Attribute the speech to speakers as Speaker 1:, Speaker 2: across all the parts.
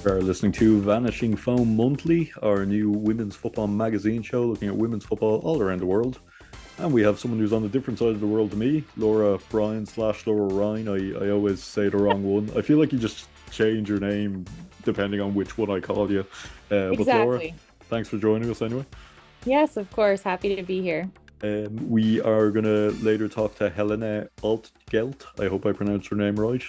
Speaker 1: Are listening to Vanishing Foam Monthly, our new women's football magazine show looking at women's football all around the world. And we have someone who's on a different side of the world to me, Laura Bryan slash Laura Ryan. I always say the wrong one. I feel like you just change your name depending on which one I call you. But Laura,
Speaker 2: Exactly.
Speaker 1: thanks for joining us anyway.
Speaker 2: Yes, of course. Happy to be here.
Speaker 1: We are going to later talk to Helene Altgelt, I hope I pronounced her name right,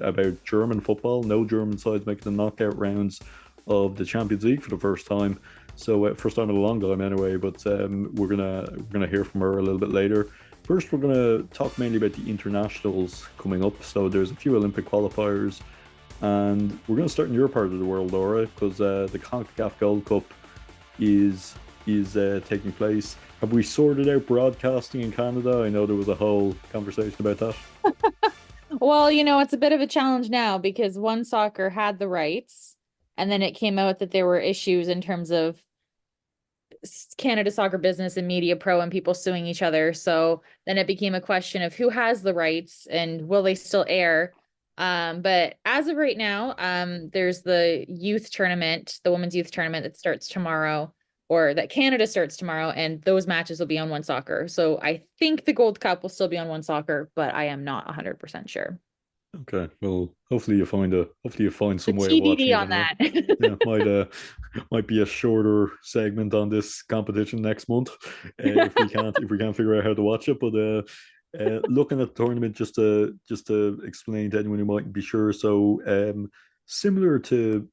Speaker 1: about German football. No German sides making the knockout rounds of the Champions League for the first time. So first time in a long time anyway, but we're gonna hear from her a little bit later. First, we're gonna talk mainly about the internationals coming up. So there's a few Olympic qualifiers, and we're gonna start in your part of the world, Laura, because the CONCACAF Gold Cup is is taking place. Have we sorted out broadcasting in Canada? I know there was a whole conversation about that.
Speaker 2: Well, it's a bit of a challenge now because One Soccer had the rights, and then it came out that there were issues in terms of Canada Soccer Business and Media Pro and people suing each other. So then it became a question of who has the rights and will they still air? But as of right now, there's the youth tournament, the women's youth tournament that starts tomorrow, or that Canada starts tomorrow, and those matches will be on One Soccer. So I think the Gold Cup will still be on One Soccer, but I am not 100% sure.
Speaker 1: Okay, well, hopefully you find
Speaker 2: The
Speaker 1: some way of watching
Speaker 2: TBD
Speaker 1: it
Speaker 2: on
Speaker 1: anyway.
Speaker 2: that.
Speaker 1: Yeah, might be a shorter segment on this competition next month if we can't figure out how to watch it. But looking at the tournament, just to explain to anyone who mightn't be sure, so similar to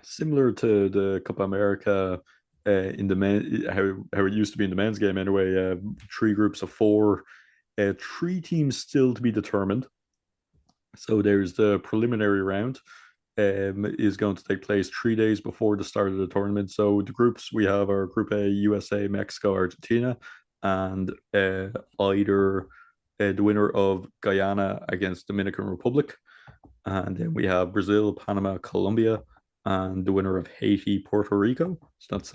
Speaker 1: similar to the Copa America in the men how it used to be in the men's game anyway. Three groups of four, three teams still to be determined. So there's the preliminary round is going to take place 3 days before the start of the tournament. So the groups we have are Group A, USA, Mexico, Argentina, and either the winner of Guyana against Dominican Republic, and then we have Brazil, Panama, Colombia, and the winner of Haiti, Puerto Rico. So that's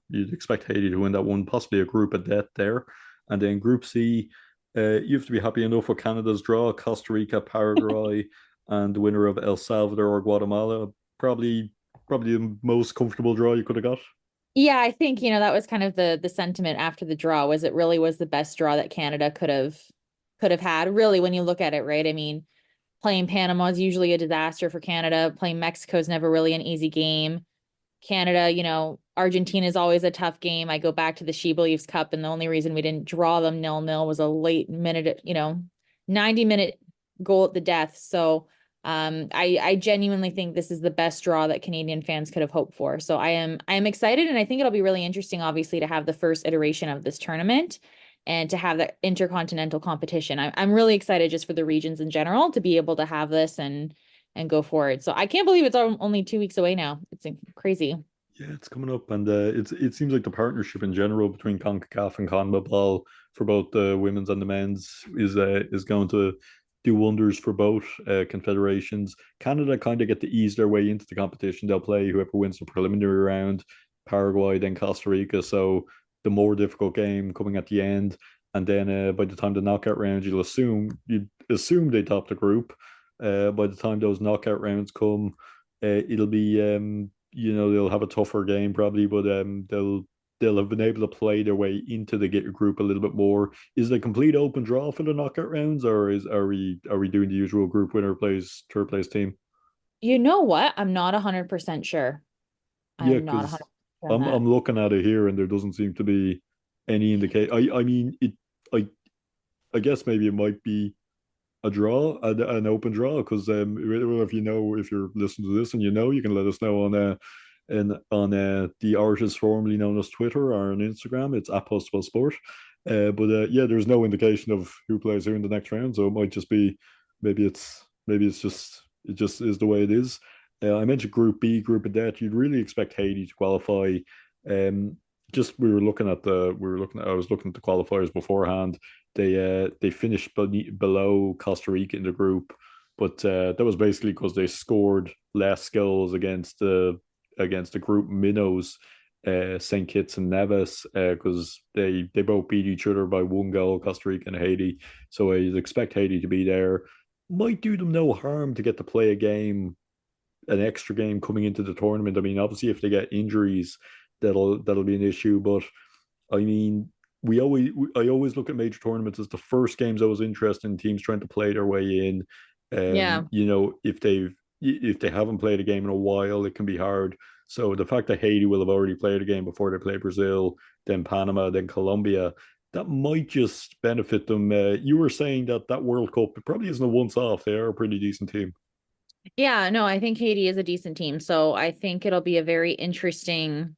Speaker 1: you'd expect Haiti to win that one, possibly a group of death there. And then Group C, you have to be happy enough with Canada's draw: Costa Rica, Paraguay, and the winner of El Salvador or Guatemala. Probably the most comfortable draw you could have got.
Speaker 2: Yeah, I think, that was kind of the sentiment after the draw was it really was the best draw that Canada could have had, really, when you look at it, right? I mean, playing Panama is usually a disaster for Canada. Playing Mexico is never really an easy game. Canada, Argentina is always a tough game. I go back to the She Believes Cup, and the only reason we didn't draw them 0-0 was a late minute, 90-minute goal at the death. So I genuinely think this is the best draw that Canadian fans could have hoped for. So I am excited, and I think it'll be really interesting, obviously, to have the first iteration of this tournament and to have that intercontinental competition. I'm really excited just for the regions in general to be able to have this and go forward. So I can't believe it's only 2 weeks away now. It's crazy.
Speaker 1: Yeah, it's coming up, and it seems like the partnership in general between CONCACAF and CONMEBOL for both the women's and the men's is going to do wonders for both confederations. Canada kind of get to ease their way into the competition. They'll play whoever wins the preliminary round, Paraguay, then Costa Rica. So the more difficult game coming at the end, and then by the time the knockout round, you'd assume they top the group. By the time those knockout rounds come, it'll be they'll have a tougher game probably, but they'll have been able to play their way into the group a little bit more. Is it a complete open draw for the knockout rounds, or is are we doing the usual group winner plays third place team?
Speaker 2: You know what? I'm not 100% sure.
Speaker 1: Yeah,
Speaker 2: I'm not
Speaker 1: because
Speaker 2: 100% sure on
Speaker 1: I'm
Speaker 2: that.
Speaker 1: I'm looking at it here and there doesn't seem to be any indicate. I mean it. I I guess maybe it might be a draw, an open draw, because if if you're listening to this and you can let us know on the artist formerly known as Twitter or on Instagram. It's at Postable Sport. But yeah, there's no indication of who plays who in the next round, so it might just be maybe it's just it just is the way it is. I mentioned Group B, Group of Death. You'd really expect Haiti to qualify. Um, just I was looking at the qualifiers beforehand. They finished below Costa Rica in the group, but that was basically because they scored less goals against the group minnows, St. Kitts and Nevis, because they both beat each other by one goal, Costa Rica and Haiti. So I expect Haiti to be there. Might do them no harm to get to play a game an extra game coming into the tournament. I mean, obviously, if they get injuries, that'll be an issue. But I mean, I always look at major tournaments as the first game's always interesting. Teams trying to play their way in.
Speaker 2: Yeah.
Speaker 1: You know, if they haven't played a game in a while, it can be hard. So the fact that Haiti will have already played a game before they play Brazil, then Panama, then Colombia, that might just benefit them. You were saying that that World Cup it probably isn't a once off. They are a pretty decent team.
Speaker 2: Yeah, no, I think Haiti is a decent team. So I think it'll be a very interesting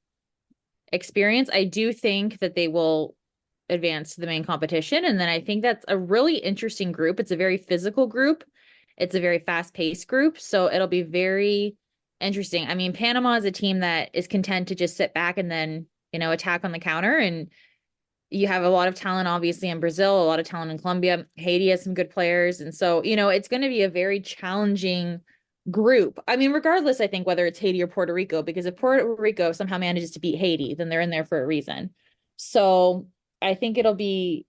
Speaker 2: experience. I do think that they will advance to the main competition. And then I think that's a really interesting group. It's a very physical group. It's a very fast-paced group. So it'll be very interesting. I mean, Panama is a team that is content to just sit back and then, attack on the counter. And you have a lot of talent, obviously, in Brazil, a lot of talent in Colombia. Haiti has some good players. And so, it's going to be a very challenging group. I mean, regardless, I think whether it's Haiti or Puerto Rico, because if Puerto Rico somehow manages to beat Haiti, then they're in there for a reason. So I think it'll be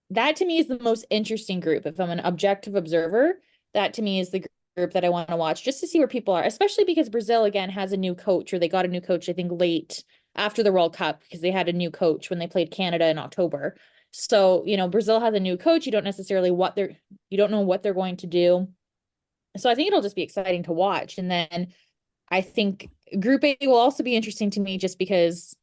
Speaker 2: that to me is the most interesting group. If I'm an objective observer, that to me is the group that I want to watch just to see where people are, especially because Brazil again has a new coach, or they got a new coach, I think late after the World Cup, because they had a new coach when they played Canada in October. So, Brazil has a new coach. You don't necessarily you don't know what they're going to do. So I think it'll just be exciting to watch. And then I think Group A will also be interesting to me just because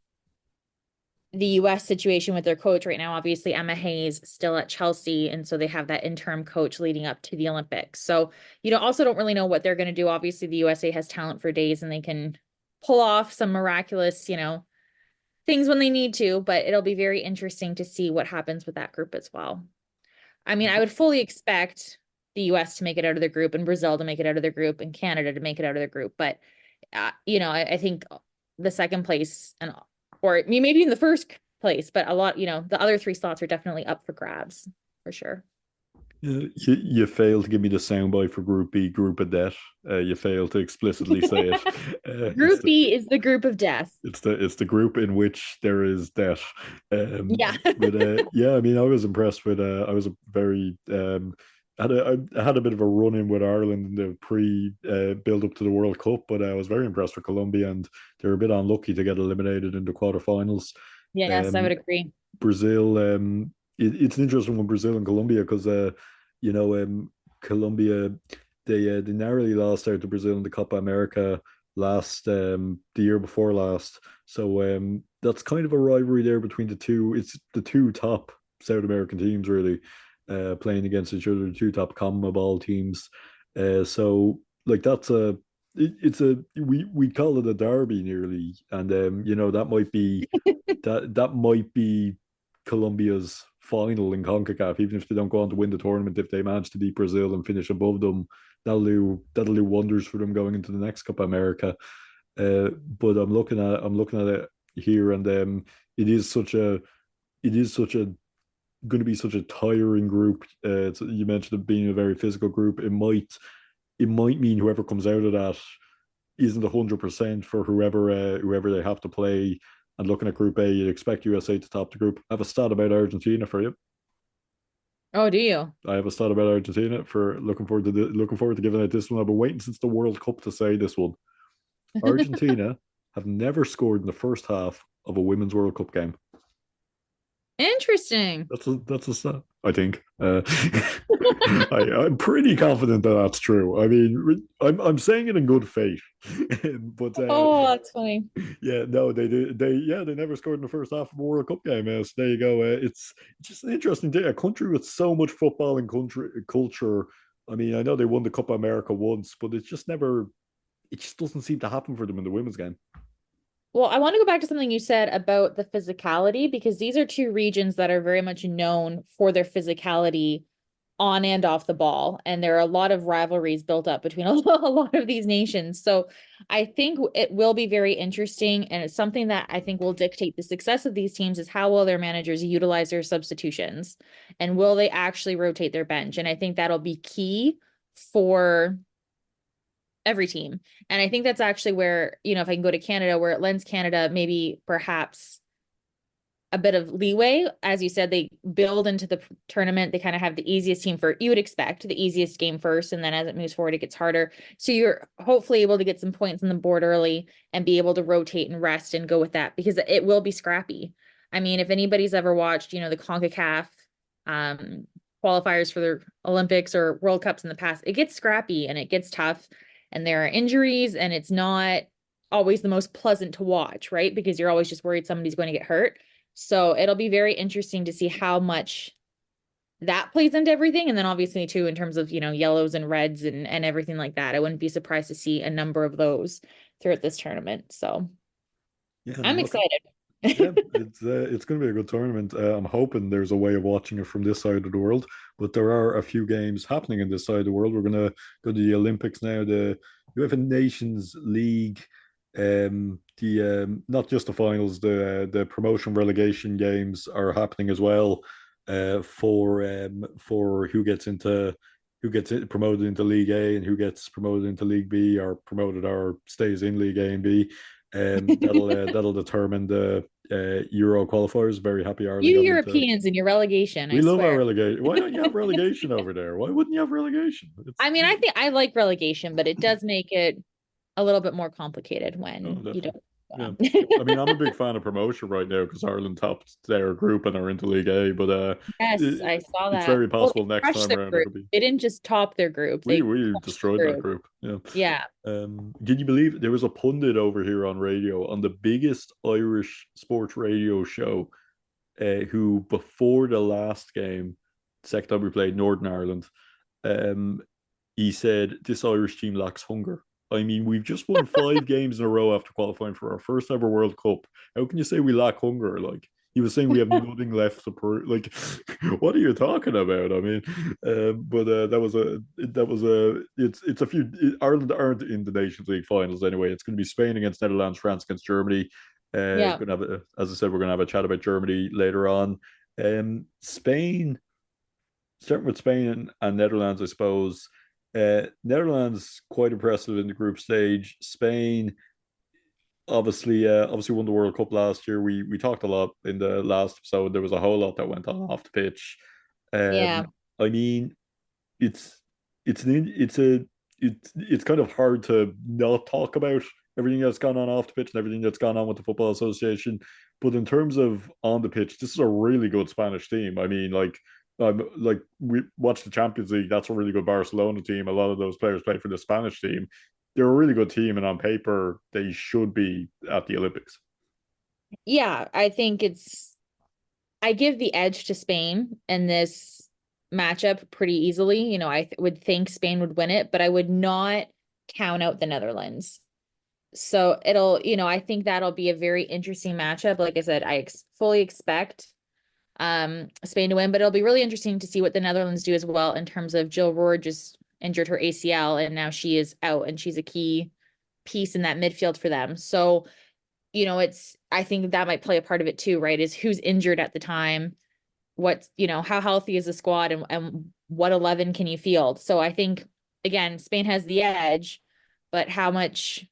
Speaker 2: the US situation with their coach right now, obviously Emma Hayes still at Chelsea. And so they have that interim coach leading up to the Olympics. So, also don't really know what they're going to do. Obviously, the USA has talent for days and they can pull off some miraculous, things when they need to, but it'll be very interesting to see what happens with that group as well. I mean, I would fully expect the US to make it out of the group and Brazil to make it out of the group and Canada to make it out of the group. But, I think the second place or maybe in the first place, but a lot, the other three slots are definitely up for grabs for sure.
Speaker 1: You failed to give me the soundbite for Group B, Group of Death. You failed to explicitly say it.
Speaker 2: Group B is the group of death.
Speaker 1: It's the group in which there is death.
Speaker 2: Yeah.
Speaker 1: But yeah, I mean, I was impressed with. I was a very I had a bit of a run in with Ireland in the pre build up to the World Cup, but I was very impressed with Colombia, and they were a bit unlucky to get eliminated in the quarterfinals.
Speaker 2: Yes, I would
Speaker 1: Um,
Speaker 2: agree.
Speaker 1: Brazil, it's an interesting one, Brazil and Colombia, because Colombia they narrowly lost out to Brazil in the Copa America the year before last. So that's kind of a rivalry there between the two. It's the two top South American teams really playing against each other, the two top CONMEBOL teams. So like it's a we call it a derby nearly, and that might be Colombia's final in CONCACAF, even if they don't go on to win the tournament. If they manage to beat Brazil and finish above them, that'll do wonders for them going into the next Copa America. But I'm looking at it here, and it is such a going to be such a tiring group. You mentioned it being a very physical group. It might mean whoever comes out of that isn't 100% for whoever they have to play. And looking at Group A, you'd expect USA to top the group. I have a stat about Argentina for you.
Speaker 2: Oh, do you?
Speaker 1: I have a stat about Argentina for looking forward to giving out this one. I've been waiting since the World Cup to say this one. Argentina have never scored in the first half of a Women's World Cup game.
Speaker 2: Interesting.
Speaker 1: That's a stat, I think. I'm pretty confident that that's true. I mean, I'm saying it in good faith, but
Speaker 2: Oh, that's funny.
Speaker 1: yeah, no, they do. They never scored in the first half of a World Cup game. So there you go. It's just an interesting day. A country with so much football and country culture. I mean, I know they won the Copa America once, but it's just never. It just doesn't seem to happen for them in the women's game.
Speaker 2: Well, I want to go back to something you said about the physicality, because these are two regions that are very much known for their physicality on and off the ball. And there are a lot of rivalries built up between a lot of these nations. So I think it will be very interesting. And it's something that I think will dictate the success of these teams is how will their managers utilize their substitutions, and will they actually rotate their bench? And I think that'll be key for every team. And I think that's actually where, if I can go to Canada, where it lends Canada maybe perhaps a bit of leeway. As you said, they build into the tournament. They kind of have the easiest team for, you would expect the easiest game first. And then as it moves forward, it gets harder. So you're hopefully able to get some points on the board early and be able to rotate and rest and go with that, because it will be scrappy. I mean, if anybody's ever watched, the CONCACAF qualifiers for the Olympics or World Cups in the past, it gets scrappy and it gets tough and there are injuries and it's not always the most pleasant to watch, right? Because you're always just worried somebody's going to get hurt. So it'll be very interesting to see how much that plays into everything. And then obviously too, in terms of, yellows and reds and everything like that, I wouldn't be surprised to see a number of those throughout this tournament. So
Speaker 1: Yeah,
Speaker 2: I'm
Speaker 1: look,
Speaker 2: excited.
Speaker 1: yeah, it's going to be a good tournament. I'm hoping there's a way of watching it from this side of the world, but there are a few games happening in this side of the world. We're going to go to the Olympics now. The UEFA Nations League, the not just the finals, the promotion relegation games are happening as well. For who gets promoted into League A and who gets promoted into League B, or promoted or stays in League A and B. That'll determine the Euro qualifiers. Very happy Ireland
Speaker 2: You
Speaker 1: got into.
Speaker 2: Europeans and your relegation, I
Speaker 1: We love our
Speaker 2: swear.
Speaker 1: relegation. Why don't you have relegation over there? Why wouldn't you have relegation?
Speaker 2: I mean, I think I like relegation, but it does make it a little bit more complicated
Speaker 1: Oh,
Speaker 2: when you
Speaker 1: definitely.
Speaker 2: don't.
Speaker 1: Yeah. I mean, I'm a big fan of promotion right now because Ireland topped their group and are into League A. But
Speaker 2: Yes,
Speaker 1: it,
Speaker 2: I saw
Speaker 1: it's
Speaker 2: that.
Speaker 1: very
Speaker 2: Well,
Speaker 1: possible
Speaker 2: they
Speaker 1: next
Speaker 2: crushed
Speaker 1: time
Speaker 2: their
Speaker 1: around
Speaker 2: group.
Speaker 1: it'll be.
Speaker 2: They didn't just top their group,
Speaker 1: We
Speaker 2: they
Speaker 1: we
Speaker 2: crushed the
Speaker 1: destroyed that
Speaker 2: group.
Speaker 1: group. Yeah.
Speaker 2: Yeah.
Speaker 1: Can you believe there was a pundit over here on radio on the biggest Irish sports radio show, who before the last game, second time we played Northern Ireland, um, he said this Irish team lacks hunger. I mean, we've just won 5 games in a row after qualifying for our first ever World Cup. How can you say we lack hunger? Like he was saying, we have nothing left to prove. Like, what are you talking about? I mean, but it's a few. Ireland aren't in the Nations League finals anyway. It's going to be Spain against Netherlands, France against Germany.
Speaker 2: Yeah.
Speaker 1: Going to have, as I said, we're going to have a chat about Germany later on. Spain, starting with Spain and Netherlands, I suppose. Netherlands quite impressive in the group stage. Spain obviously won the World Cup last year. We talked a lot in the last episode. There was a whole lot that went on off the pitch.
Speaker 2: Yeah.
Speaker 1: I mean, it's it's an it's kind of hard to not talk about everything that's gone on off the pitch and everything that's gone on with the Football Association. But in terms of on the pitch, this is a really good Spanish team. I mean, like we watch the Champions League. That's a really good Barcelona team. A lot of those players play for the Spanish team. They're a really good team, and on paper, they should be at the Olympics.
Speaker 2: Yeah. I give the edge to Spain in this matchup pretty easily. I would think Spain would win it, but I would not count out the Netherlands. So I think that'll be a very interesting matchup. Like I said, I fully expect Spain to win, but it'll be really interesting to see what the Netherlands do as well in terms of Jill Roord just injured her ACL and now she is out and she's a key piece in that midfield for them. So, I think that might play a part of it too, right? Is who's injured at the time, how healthy is the squad and what 11 can you field? So I think again, Spain has the edge, but how much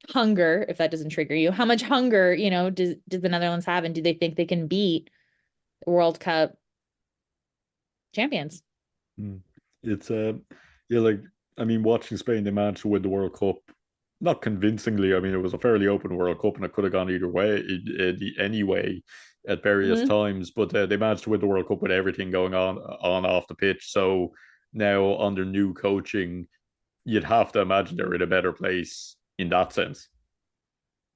Speaker 2: hunger, if that doesn't trigger you, how much hunger, does the Netherlands have, and do they think they can beat the World Cup champions?
Speaker 1: Mm. It's yeah, like I mean, watching Spain, they managed to win the World Cup, not convincingly. I mean, it was a fairly open World Cup, and it could have gone either way, anyway, at various
Speaker 2: Mhm.
Speaker 1: times. But they managed to win the World Cup with everything going on off the pitch. So now under new coaching, you'd have to imagine they're in a better place in that sense.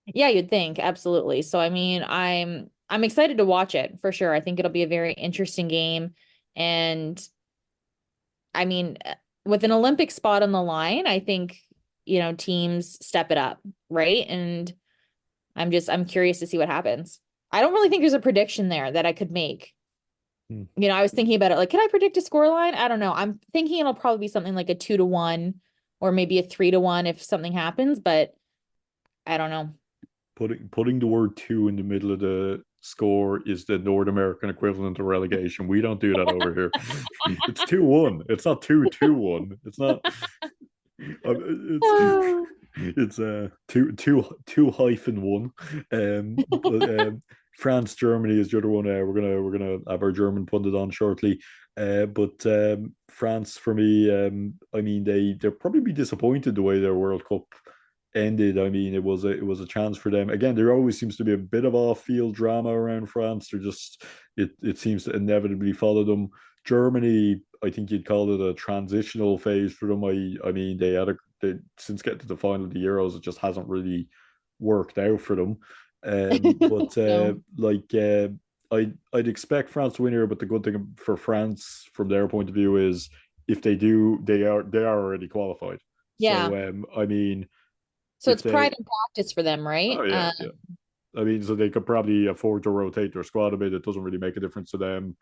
Speaker 2: Yeah, you'd think, absolutely. So I mean, I'm excited to watch it for sure. I think it'll be a very interesting game. And I mean, with an Olympic spot on the line, I think, teams step it up, right? And I'm curious to see what happens. I don't really think there's a prediction there that I could make.
Speaker 1: Hmm.
Speaker 2: I was thinking about it, like, can I predict a score line? I don't know. I'm thinking it'll probably be something like a 2-1 or maybe a 3-1 if something happens, but I don't know.
Speaker 1: Putting the word two in the middle of the score is the North American equivalent of relegation. We don't do that over here. It's 2-1. It's not 2-2-1. It's not. It's
Speaker 2: Oh.
Speaker 1: it's two hyphen one. But France, Germany is the other one. We're gonna have our German pundit on shortly. But France for me, I mean they'll probably be disappointed the way their World Cup ended. I mean it was a chance for them. Again, there always seems to be a bit of off-field drama around France. They're just it seems to inevitably follow them. Germany, I think you'd call it a transitional phase for them. I mean since getting to the final of the Euros, it just hasn't really worked out for them. But
Speaker 2: No.
Speaker 1: I'd expect France to win here, but the good thing for France from their point of view is if they do, they are already qualified.
Speaker 2: Yeah.
Speaker 1: So I mean,
Speaker 2: So
Speaker 1: if
Speaker 2: it's
Speaker 1: they
Speaker 2: pride and practice for them,
Speaker 1: oh
Speaker 2: right?
Speaker 1: yeah, yeah. I mean, so they could probably afford to rotate their squad a bit. It doesn't really make a difference to them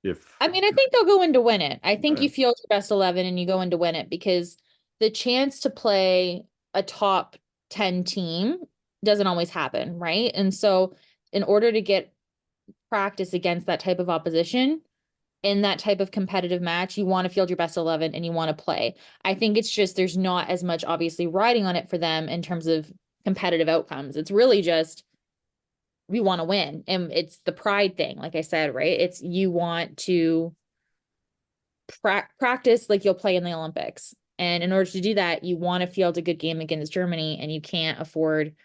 Speaker 1: if
Speaker 2: I mean, I think they'll go in to win it. I think
Speaker 1: uh,
Speaker 2: you field your best 11 and you go in to win it because the chance to play a top 10 team doesn't always happen, right? And so, in order to get practice against that type of opposition in that type of competitive match, you want to field your best 11 and you want to play. I think it's just there's not as much obviously riding on it for them in terms of competitive outcomes. It's really just we want to win. And it's the pride thing, like I said, right? It's you want to practice like you'll play in the Olympics. And in order to do that, you want to field a good game against Germany, and you can't afford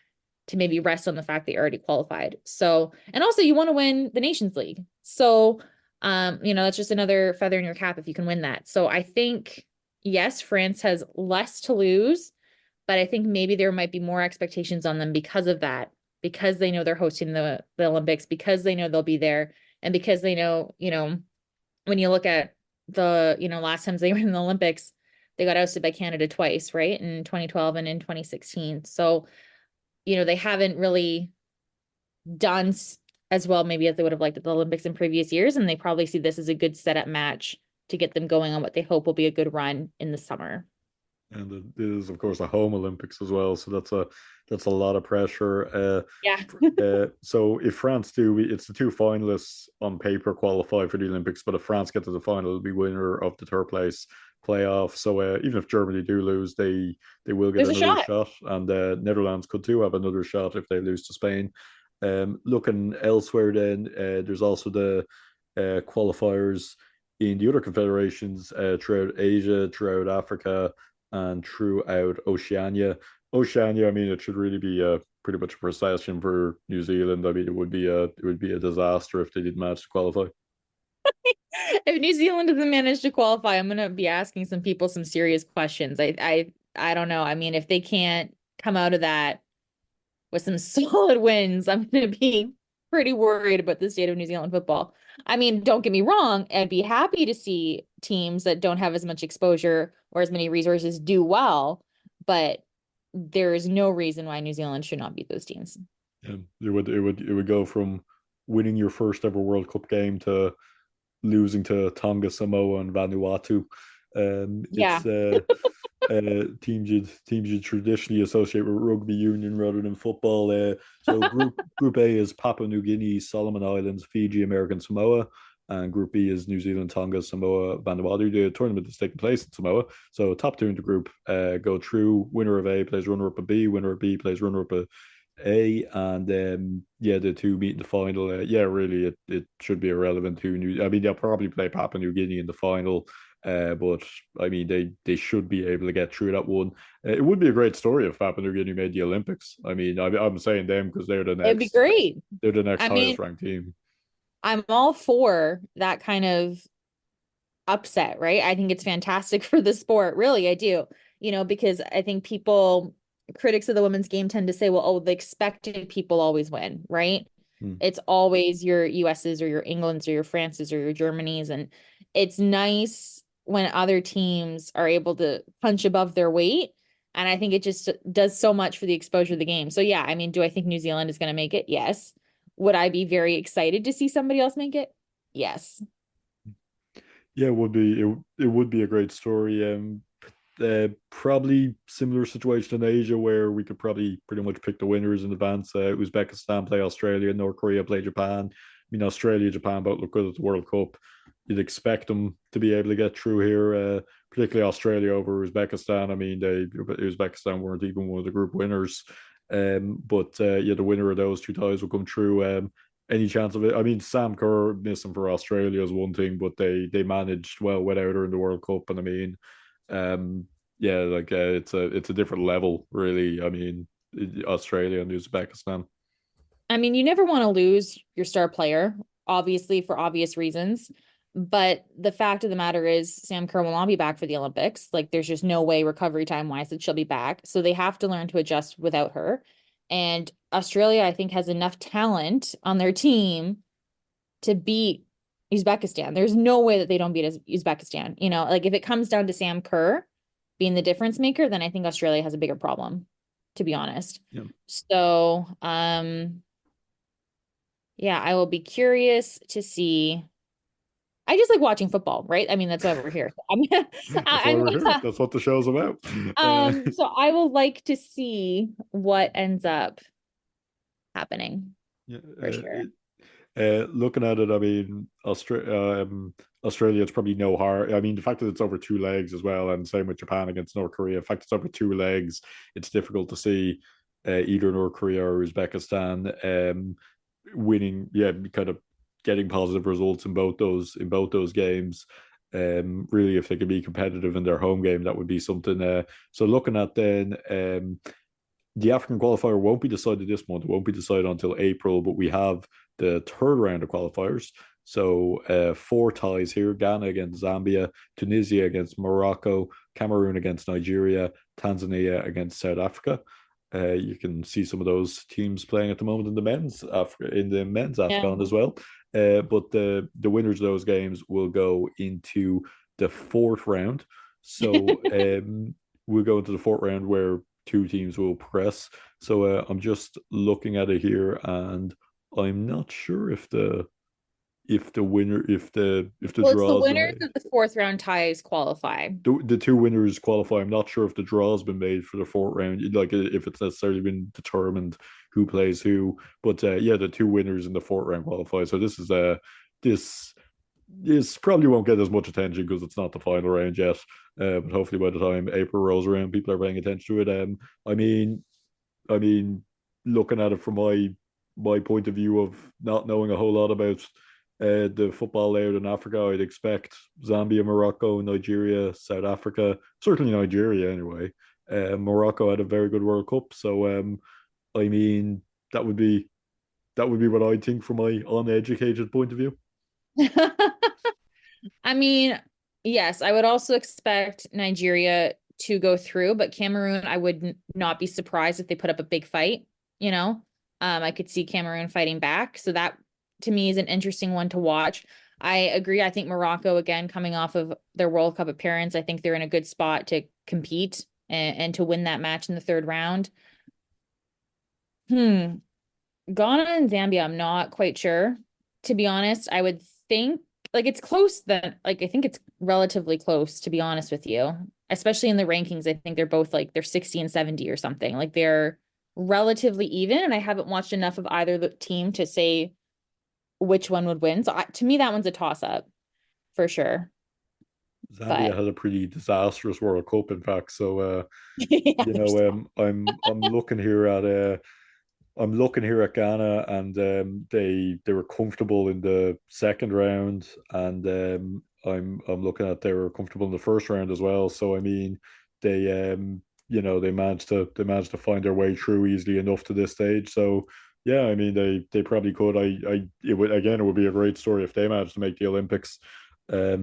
Speaker 2: to maybe rest on the fact that you already qualified. So, and also you want to win the Nations League. So, that's just another feather in your cap if you can win that. So I think, yes, France has less to lose, but I think maybe there might be more expectations on them because of that, because they know they're hosting the Olympics, because they know they'll be there, and because they know, when you look at last times they were in the Olympics, they got ousted by Canada twice, right? In 2012 and in 2016. So, they haven't really done as well maybe as they would have liked at the Olympics in previous years. And they probably see this as a good setup match to get them going on what they hope will be a good run in the summer.
Speaker 1: and it is of course a home Olympics as well, so that's a lot of pressure.
Speaker 2: Yeah.
Speaker 1: So if France do, it's the two finalists on paper qualify for the Olympics, but if France get to the final, it'll be winner of the third place playoff. So even if Germany do lose, they will get
Speaker 2: There's a
Speaker 1: another
Speaker 2: shot.
Speaker 1: shot, and Netherlands could too have another shot if they lose to Spain. Looking elsewhere, then there's also the qualifiers in the other confederations throughout Asia, throughout Africa, and throughout Oceania. Oceania, I mean, it should really be pretty much a procession for New Zealand. I mean, it would be a disaster if they didn't manage to qualify.
Speaker 2: If New Zealand doesn't manage to qualify, I'm gonna be asking some people some serious questions. I don't know. I mean, if they can't come out of that with some solid wins, I'm going to be pretty worried about the state of New Zealand football. I mean, don't get me wrong, I'd be happy to see teams that don't have as much exposure or as many resources do well, but there is no reason why New Zealand should not beat those teams.
Speaker 1: It would go from winning your first ever World Cup game to losing to Tonga, Samoa, and Vanuatu.
Speaker 2: Yeah.
Speaker 1: It's teams you traditionally associate with rugby union rather than football. So Group A is Papua New Guinea, Solomon Islands, Fiji, American Samoa, and Group B is New Zealand, Tonga, Samoa, Vanuatu. The tournament is taking place in Samoa. So top two in the group go through. Winner of A plays runner up of B. Winner of B plays runner up of A, and yeah, the two meet in the final. Yeah, really, it should be irrelevant to New. I mean, they'll probably play Papua New Guinea in the final, but I mean, they should be able to get through that one. It would be a great story if Papua New Guinea made the Olympics. I mean, I'm saying them because
Speaker 2: It'd be great.
Speaker 1: they're the next
Speaker 2: I mean,
Speaker 1: highest ranked team.
Speaker 2: I'm all for that kind of upset, right? I think it's fantastic for the sport. Really, I do. Because I think critics of the women's game tend to say, well, oh, the expected people always win, right?
Speaker 1: Hmm.
Speaker 2: It's always your US's or your England's or your France's or your Germany's. And it's nice when other teams are able to punch above their weight. And I think it just does so much for the exposure of the game. So, yeah, I mean, do I think New Zealand is going to make it? Yes. Would I be very excited to see somebody else make it? Yes.
Speaker 1: Yeah, it would be a great story. Probably similar situation in Asia where we could probably pretty much pick the winners in advance. Uzbekistan play Australia, North Korea play Japan. I mean, Australia, Japan both look good at the World Cup. You'd expect them to be able to get through here, particularly Australia over Uzbekistan. I mean, Uzbekistan weren't even one of the group winners. But yeah, the winner of those two ties will come through. any chance of it. I mean, Sam Kerr missing for Australia is one thing, but they managed well without her in the World Cup, and I mean, um, yeah, like it's a different level, really. I mean, Australia and Uzbekistan.
Speaker 2: I mean, you never want to lose your star player, obviously for obvious reasons. But the fact of the matter is, Sam Kerr will not be back for the Olympics. Like, there's just no way recovery time wise that she'll be back. So they have to learn to adjust without her. And Australia, I think, has enough talent on their team to beat Uzbekistan. There's no way that they don't beat Uzbekistan. You know, like if it comes down to Sam Kerr being the difference maker, then I think Australia has a bigger problem, to be honest.
Speaker 1: Yeah.
Speaker 2: So, yeah, I will be curious to see. I just like watching football, right? I mean, that's why we're here.
Speaker 1: That's why
Speaker 2: I'm,
Speaker 1: we're here. That's what the show's about.
Speaker 2: so I will like to see what ends up happening
Speaker 1: Yeah,
Speaker 2: for sure.
Speaker 1: looking at it, I mean, Australia, it's probably no hard. I mean, the fact that it's over two legs as well, and same with Japan against North Korea. The fact it's over two legs, it's difficult to see either North Korea or Uzbekistan winning. Yeah, kind of getting positive results in both those games. Really, if they could be competitive in their home game, that would be something. So looking at then, the African qualifier won't be decided this month. It won't be decided until April, but we have the third round of qualifiers. So four ties here: Ghana against Zambia, Tunisia against Morocco, Cameroon against Nigeria, Tanzania against South Africa. You can see some of those teams playing at the moment in the men's
Speaker 2: Yeah.
Speaker 1: AFCON as well. But the winners of those games will go into the fourth round. So we'll go into the fourth round where two teams will progress. So I'm just looking at it here, and I'm not sure if the winner if the
Speaker 2: Well, it's the
Speaker 1: draw has been
Speaker 2: winners
Speaker 1: made.
Speaker 2: of the fourth round ties qualify.
Speaker 1: The two winners qualify. I'm not sure if the draw has been made for the fourth round, like if it's necessarily been determined who plays who. But yeah, the two winners in the fourth round qualify. So this this probably won't get as much attention because it's not the final round yet. But hopefully by the time April rolls around, people are paying attention to it. I mean, I mean, looking at it from my point of view of not knowing a whole lot about the football layout in Africa, I'd expect Zambia, Morocco, Nigeria, South Africa, certainly Nigeria anyway. Morocco had a very good World Cup, so I mean that would be what I think from my uneducated point of view.
Speaker 2: I mean, yes, I would also expect Nigeria to go through, but Cameroon, I would not be surprised if they put up a big fight, you know. I could see Cameroon fighting back. So that to me is an interesting one to watch. I agree. I think Morocco, again, coming off of their World Cup appearance, I think they're in a good spot to compete and to win that match in the third round. Hmm. Ghana and Zambia, I'm not quite sure. To be honest, I would think like it's close then like I think it's relatively close to be honest with you. Especially in the rankings, I think they're both like they're 60 and 70 or something. Like they're relatively even and I haven't watched enough of either the team to say which one would win. So to me that one's a toss up for sure.
Speaker 1: Zambia
Speaker 2: But
Speaker 1: had a pretty disastrous World Cup, in fact. So
Speaker 2: yeah, there's
Speaker 1: I'm looking here at Ghana, and they were comfortable in the second round, and I'm looking at they were comfortable in the first round as well. So I mean, they they managed to find their way through easily enough to this stage. So yeah, I mean they probably could. It would be a great story if they managed to make the Olympics. I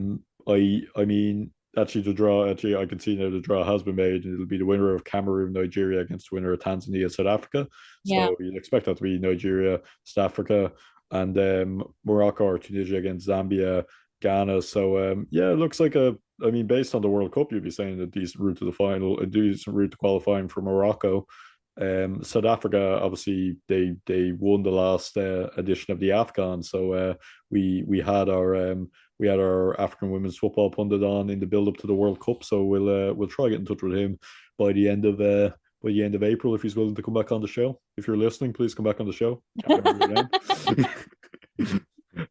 Speaker 1: mean actually the draw I can see now the draw has been made, and it'll be the winner of Cameroon, Nigeria against the winner of Tanzania, South Africa.
Speaker 2: yeah.
Speaker 1: So you'd expect that to be Nigeria, South Africa, and Morocco or Tunisia against Zambia, Ghana. So yeah, it looks like a. I mean, based on the World Cup, you'd be saying a decent route to the final, a decent route to qualifying for Morocco. South Africa, obviously, they won the last edition of the AFCON, so we had our African women's football pundit on in the build up to the World Cup. So we'll try to get in touch with him by the end of April if he's willing to come back on the show. If you're listening, please come back on the show. Can't remember your name.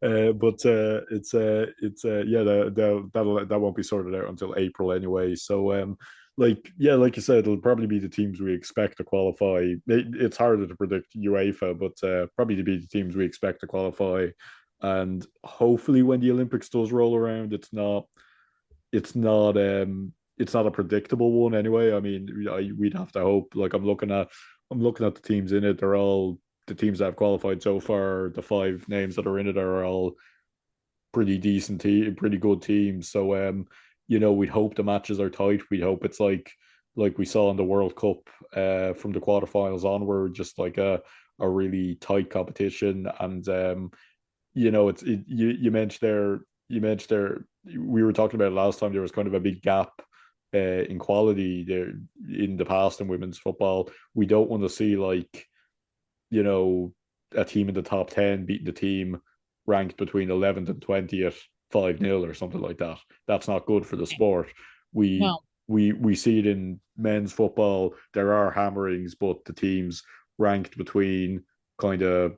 Speaker 1: But it's yeah that won't be sorted out until April anyway. So yeah, like you said, it'll probably be the teams we expect to qualify. It's harder to predict UEFA, but probably to be the teams we expect to qualify. And hopefully, when the Olympics does roll around, it's not it's not a predictable one anyway. I mean, we'd have to hope. Like I'm looking at the teams in it. They're all the teams that have qualified so far. The five names that are in it are all pretty decent team, pretty good teams. So we'd hope the matches are tight. We'd hope it's like we saw in the World Cup from the quarterfinals onward, just like a really tight competition. And you mentioned there we were talking about it last time. There was kind of a big gap in quality there in the past in women's football. We don't want to see you know, a team in the top 10 beating the team ranked between 11th and 20th 5-0 or something like that. That's not good for the sport. We
Speaker 2: No.
Speaker 1: we see it in men's football. There are hammerings, but the teams ranked between kind of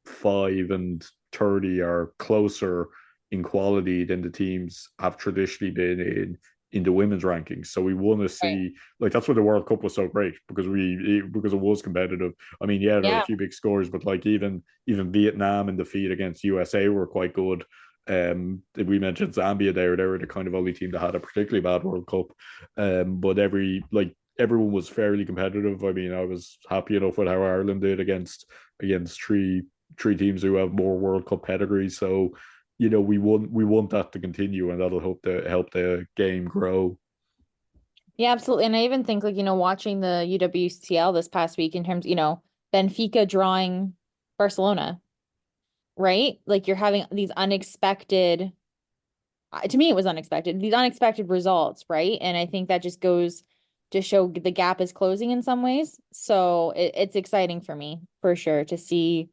Speaker 1: 5 and 30 are closer in quality than the teams have traditionally been in the women's rankings. So we want to
Speaker 2: Right.
Speaker 1: see that's why the World Cup was so great because it was competitive. I mean, yeah, there were a
Speaker 2: Yeah.
Speaker 1: few big scores, but even Vietnam in defeat against USA were quite good. We mentioned Zambia there; they were the kind of only team that had a particularly bad World Cup. But everyone was fairly competitive. I mean, I was happy enough with how Ireland did against three teams who have more World Cup pedigree. So, we want that to continue, and that'll help the game grow.
Speaker 2: Yeah, absolutely. And I even think like, watching the UWCL this past week in terms, Benfica drawing Barcelona, right? Like you're having these unexpected, to me, it was unexpected, these unexpected results, right? And I think that just goes to show the gap is closing in some ways. So it's exciting for me, for sure, to see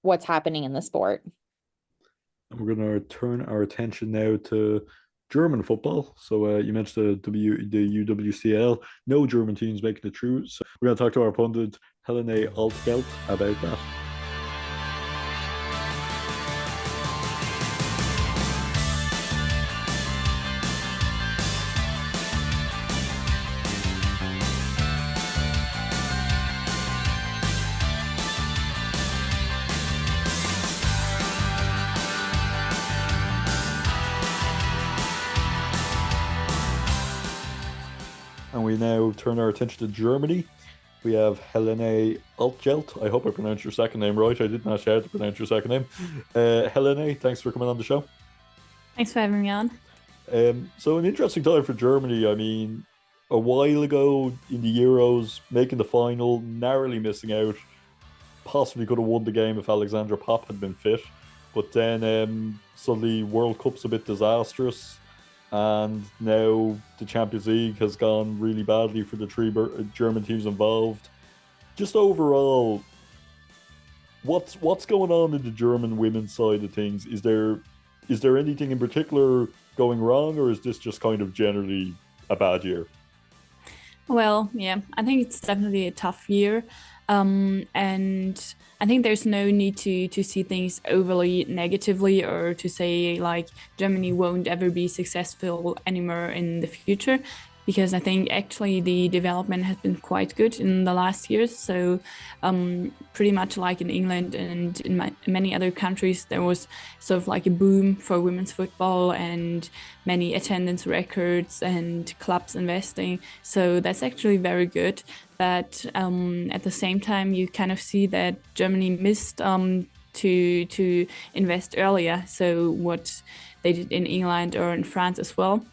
Speaker 2: what's happening in the sport.
Speaker 1: And we're going to turn our attention now to German football. So you mentioned the UWCL. No German teams making it through. So we're going to talk to our pundit Helene Altgelt about that. And we now turn our attention to Germany. We have Helene Altgelt. I hope I pronounced your second name right. I didn't actually have to pronounce your second name. Helene, thanks for coming on the show.
Speaker 3: Thanks for having me on.
Speaker 1: So an interesting time for Germany. I mean, a while ago in the Euros, making the final, narrowly missing out. Possibly could have won the game if Alexandra Pop had been fit. But then suddenly World Cup's a bit disastrous. And now the Champions League has gone really badly for the three German teams involved. Just overall, what's going on in the German women's side of things? Is there anything in particular going wrong, or is this just kind of generally a bad year?
Speaker 3: Well, yeah, I think it's definitely a tough year. And I think there's no need to see things overly negatively or to say like Germany won't ever be successful anymore in the future, because I think actually the development has been quite good in the last years. So pretty much like in England and in many other countries, there was sort of like a boom for women's football and many attendance records and clubs investing. So that's actually very good. But at the same time, you kind of see that Germany missed to invest earlier. So what they did in England or in France as well.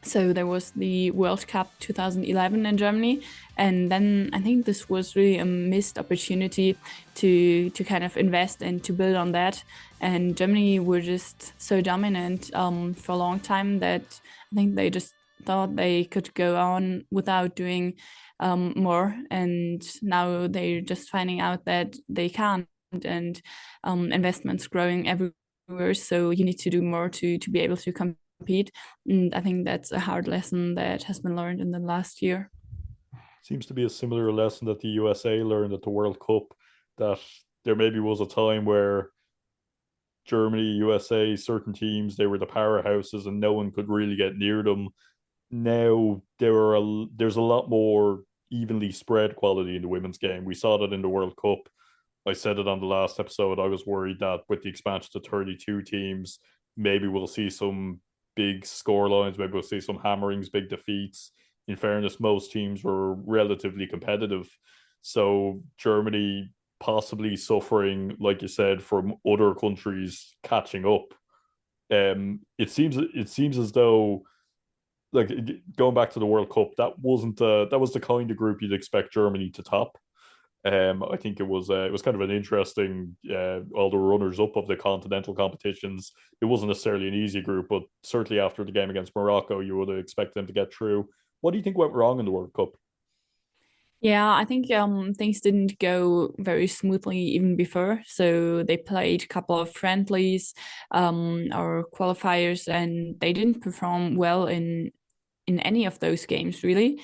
Speaker 3: So there was the World Cup 2011 in Germany, and then I think this was really a missed opportunity to kind of invest and to build on that. And Germany were just so dominant for a long time that I think they just thought they could go on without doing more. And now they're just finding out that they can't, and investments growing everywhere. So you need to do more to be able to compete. And I think that's a hard lesson that has been learned in the last year.
Speaker 1: Seems to be a similar lesson that the USA learned at the World Cup, that there maybe was a time where Germany, USA, certain teams, they were the powerhouses and no one could really get near them. now there's a lot more evenly spread quality in the women's game. We saw that in the World Cup. I said it on the last episode. I was worried that with the expansion to 32 teams, maybe we'll see some big score lines, maybe we'll see some hammerings, big defeats. In fairness, most teams were relatively competitive. So Germany possibly suffering, like you said, from other countries catching up. It seems as though, like, going back to the World Cup, that was the kind of group you'd expect Germany to top. I think it was kind of an interesting, all the runners up of the continental competitions. It wasn't necessarily an easy group, but certainly after the game against Morocco, you would have expected them to get through. What do you think went wrong in the World Cup?
Speaker 3: Yeah, I think things didn't go very smoothly even before. So they played a couple of friendlies or qualifiers, and they didn't perform well in any of those games, really.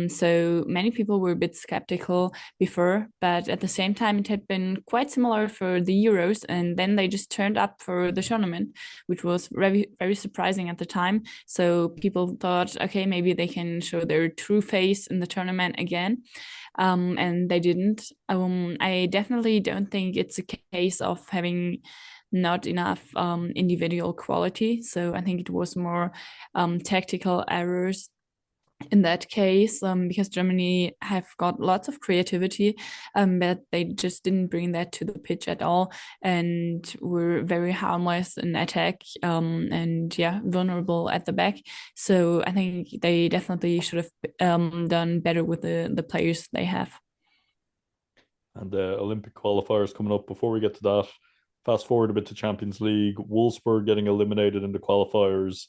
Speaker 3: So many people were a bit skeptical before, but at the same time, it had been quite similar for the Euros, and then they just turned up for the tournament, which was very, very surprising at the time. So people thought, okay, maybe they can show their true face in the tournament again. And they didn't. I definitely don't think it's a case of having not enough individual quality. So I think it was more tactical errors in that case, because Germany have got lots of creativity, but they just didn't bring that to the pitch at all, and were very harmless in attack, and yeah, vulnerable at the back. So I think they definitely should have done better with the players they have.
Speaker 1: And the Olympic qualifiers coming up. Before we get to that, fast forward a bit to Champions League. Wolfsburg getting eliminated in the qualifiers.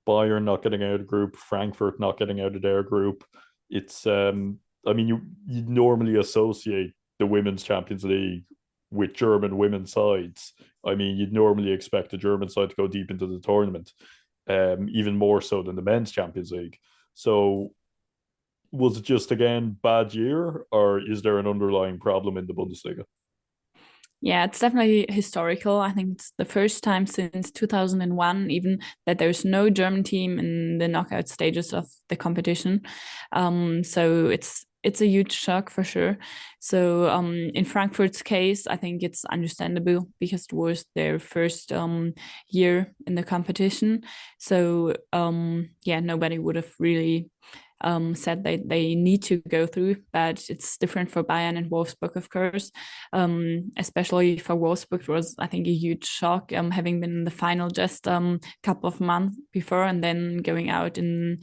Speaker 1: Bayern not getting out of the group. Frankfurt not getting out of their group. It's I mean, you normally associate the women's Champions League with German women's sides. I mean, you'd normally expect the German side to go deep into the tournament, even more so than the men's Champions League. So was it just again bad year, or is there an underlying problem in the Bundesliga?
Speaker 3: Yeah, it's definitely historical. I think it's the first time since 2001, even, that there's no German team in the knockout stages of the competition. So it's a huge shock for sure. So in Frankfurt's case, I think it's understandable because it was their first year in the competition. So yeah, nobody would have really said they need to go through, but it's different for Bayern and Wolfsburg, of course. Especially for Wolfsburg, it was, I think, a huge shock, having been in the final just a couple of months before, and then going out in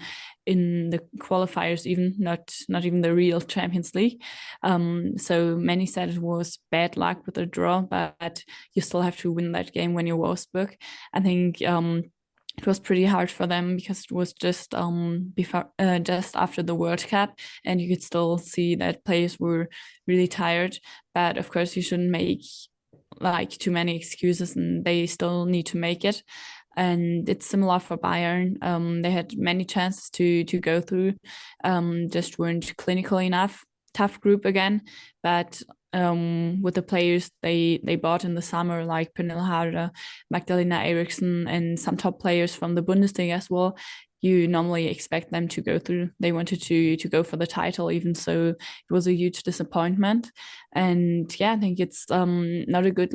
Speaker 3: the qualifiers, even not even the real Champions League. So many said it was bad luck with the draw, but you still have to win that game when you're Wolfsburg. I think it was pretty hard for them because it was just before, just after the World Cup, and you could still see that players were really tired. But of course, you shouldn't make like too many excuses, and they still need to make it. And it's similar for Bayern. They had many chances to go through, just weren't clinical enough. Tough group again, but with the players they bought in the summer, like Pernille Harder, Magdalena Eriksson, and some top players from the Bundesliga as well, you normally expect them to go through. They wanted to go for the title, even so it was a huge disappointment. And yeah, I think it's not a good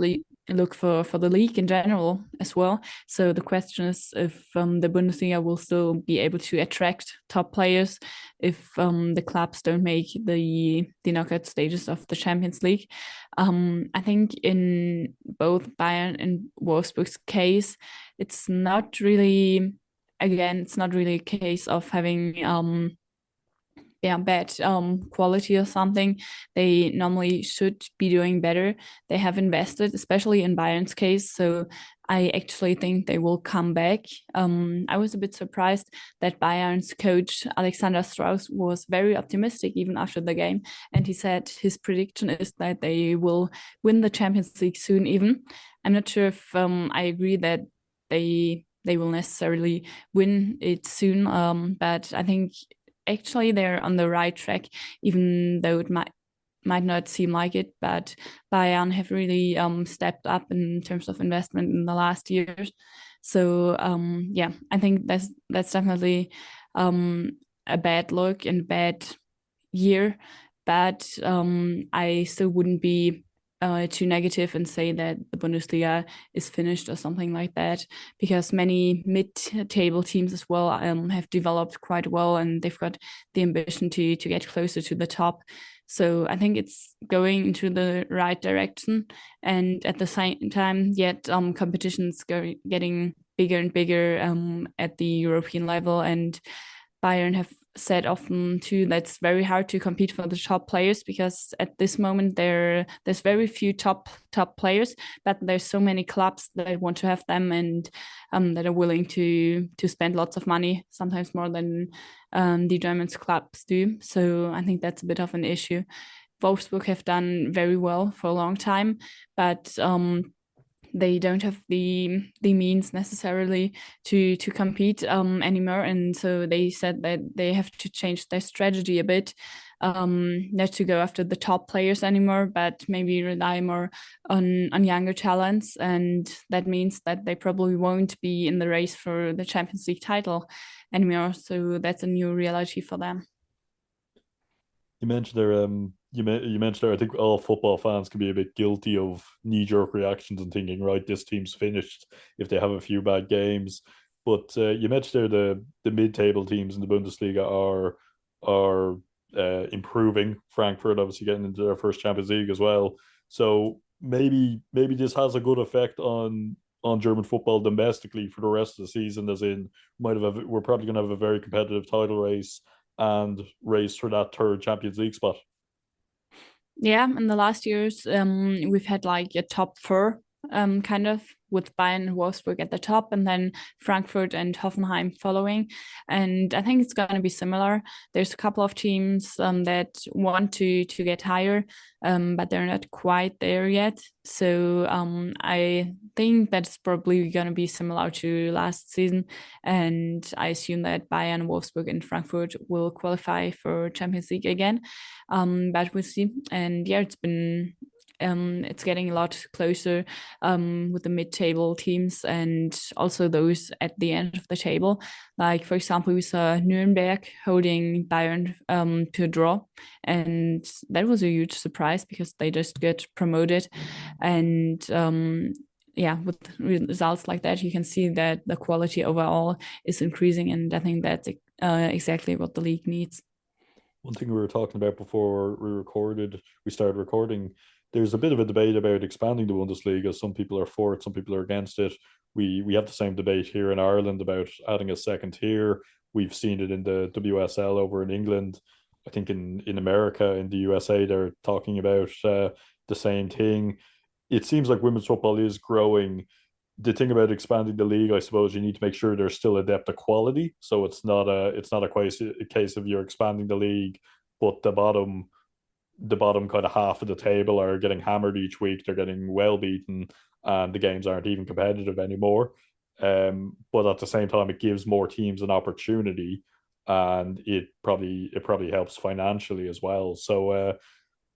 Speaker 3: look for the league in general as well. So the question is if the Bundesliga will still be able to attract top players if the clubs don't make the knockout stages of the Champions League. I think in both Bayern and Wolfsburg's case, it's not really, again, it's not really a case of having bad quality or something. They normally should be doing better. They have invested, especially in Bayern's case. So I actually think they will come back. I was a bit surprised that Bayern's coach Alexander Strauss was very optimistic even after the game, and he said his prediction is that they will win the Champions League soon. Even I'm not sure if I agree that they will necessarily win it soon. But I think actually they're on the right track, even though it might not seem like it. But Bayern have really stepped up in terms of investment in the last years. So yeah, I think that's definitely a bad look and bad year, but I still wouldn't be too negative and say that the Bundesliga is finished or something like that, because many mid-table teams as well have developed quite well, and they've got the ambition to get closer to the top. So I think it's going into the right direction, and at the same time, yet competition's getting bigger and bigger at the European level, and Bayern have said often too that it's very hard to compete for the top players, because at this moment there's very few top players, but there's so many clubs that want to have them, and that are willing to spend lots of money, sometimes more than the German clubs do. So I think that's a bit of an issue. Wolfsburg have done very well for a long time, but they don't have the means necessarily to compete anymore, and so they said that they have to change their strategy a bit, not to go after the top players anymore, but maybe rely more on younger talents, and that means that they probably won't be in the race for the Champions League title anymore. So that's a new reality for them.
Speaker 1: You mentioned there, you mentioned there. I think all football fans can be a bit guilty of knee-jerk reactions and thinking, right, this team's finished if they have a few bad games. But you mentioned there the mid-table teams in the Bundesliga are improving. Frankfurt obviously getting into their first Champions League as well. So maybe this has a good effect on German football domestically for the rest of the season. As in, we're probably going to have a very competitive title race and race for that third Champions League spot.
Speaker 3: Yeah, in the last years, we've had like a top four, kind of, with Bayern and Wolfsburg at the top, and then Frankfurt and Hoffenheim following. And I think it's going to be similar. There's a couple of teams that want to get higher, but they're not quite there yet. So I think that's probably going to be similar to last season. And I assume that Bayern, Wolfsburg, and Frankfurt will qualify for Champions League again. But we'll see. And yeah, it's getting a lot closer with the mid-table teams and also those at the end of the table. Like, for example, we saw Nuremberg holding Bayern to a draw, and that was a huge surprise because they just get promoted. And yeah, with results like that, you can see that the quality overall is increasing, and I think that's exactly what the league needs.
Speaker 1: One thing we were talking about before we started recording, there's a bit of a debate about expanding the Bundesliga. Some people are for it, some people are against it. We have the same debate here in Ireland about adding a second tier. We've seen it in the WSL over in England. I think in America, in the USA, they're talking about the same thing. It seems like women's football is growing. The thing about expanding the league, I suppose, you need to make sure there's still a depth of quality. So it's not a case of you're expanding the league, but the bottom kind of half of the table are getting hammered each week. They're getting well beaten, and the games aren't even competitive anymore. But at the same time, it gives more teams an opportunity, and it probably helps financially as well. So,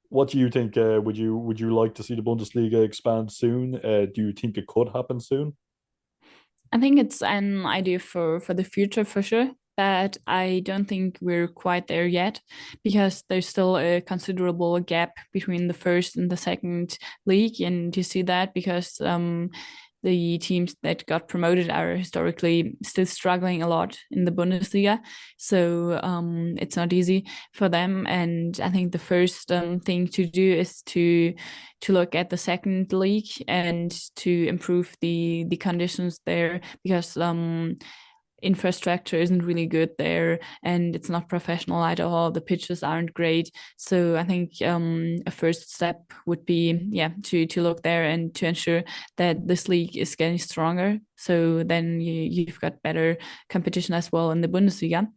Speaker 1: what do you think? Would you like to see the Bundesliga expand soon? Do you think it could happen soon?
Speaker 3: I think it's an idea for the future for sure, but I don't think we're quite there yet, because there's still a considerable gap between the first and the second league, and you see that because the teams that got promoted are historically still struggling a lot in the Bundesliga. So it's not easy for them. And I think the first thing to do is to look at the second league and to improve the conditions there, because infrastructure isn't really good there, and it's not professional at all. The pitches aren't great. So I think a first step would be to look there and to ensure that this league is getting stronger, so then you've got better competition as well in the Bundesliga.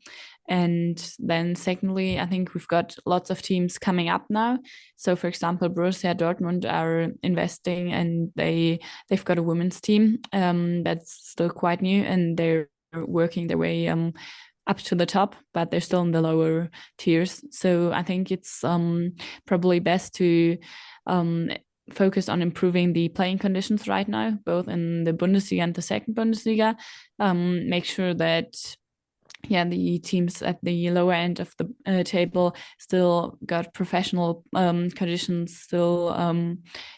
Speaker 3: And then secondly, I think we've got lots of teams coming up now. So for example, Borussia Dortmund are investing, and they've got a women's team that's still quite new, and they're working their way up to the top, but they're still in the lower tiers. So I think it's probably best to focus on improving the playing conditions right now, both in the Bundesliga and the second Bundesliga. Make sure that the teams at the lower end of the table still got professional conditions, still